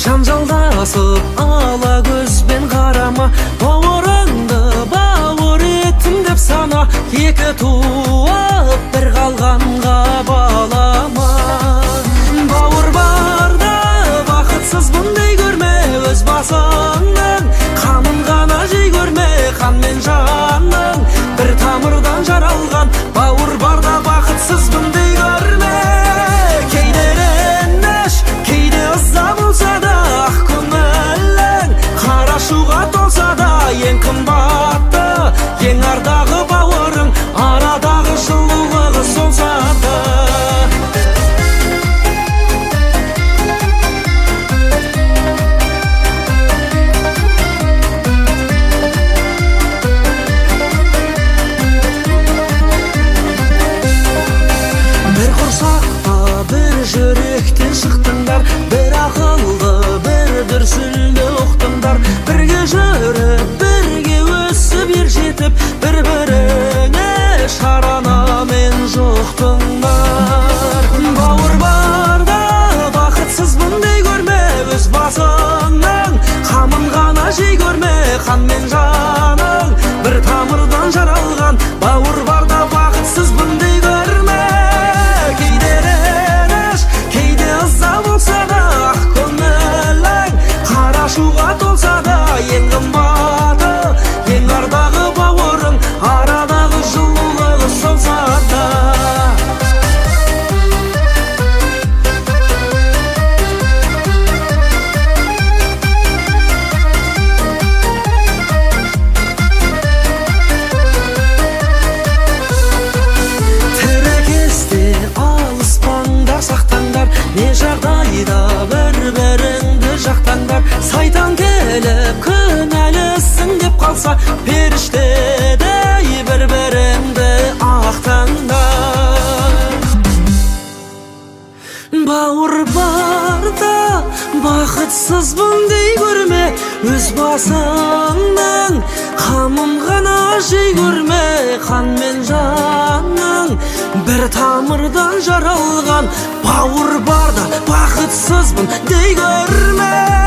Жанжалдасып ала көзбен қарама, бауырыңды бауыр еттім деп сана. Екі туып бір қалғанға балама. Бауыр барда бақытсызбын дей көрме, өз басыңның қамын ғана жей көрме. Қан мен жанның бір тамырдан жаралған, бауыр барда бақытсызбын дей көрме. Кейде реніш, кейде ыза болса да, ақ көңілің қара шуға толса да, ең қымбатты, ең ардағы бауырың, арадағы жылулығы сол заты. Bir құрсаққа бір жүректен шықтыңдар, бір ақылды бір дүрсілді ұқтыңдар. Бірге жүріп бірге өсіп ер жетіп, бір-біріңе шаранамен жоқтыңдар. Бауыр барда бақытсызбын дей көрме, өз басыңның қамын ғана жей көрме. Қан мен жаның бір тамырдан жаралған, бауыр барда бақытсызбын дей көрме. Кейде реніш, кейде ыза болса да, ақ көңілің қара шуға толса да, ең қымбаты, ең ардағы бауырың, арадағы жылулығы сол заты. Сақтаңдар, не жағдайда бір-біріңді жақтаңдар. Сайтан келіп күнәлісің деп қалса, періштедей бір-біріңді ақтаңдар. Бауыр барда бақытсызбын дей көрме, өз басыңның қамын ғана жей көрме. Қан мен жанның бір тамырдан жаралған, бауыр барда бақытсызбын дей көрме.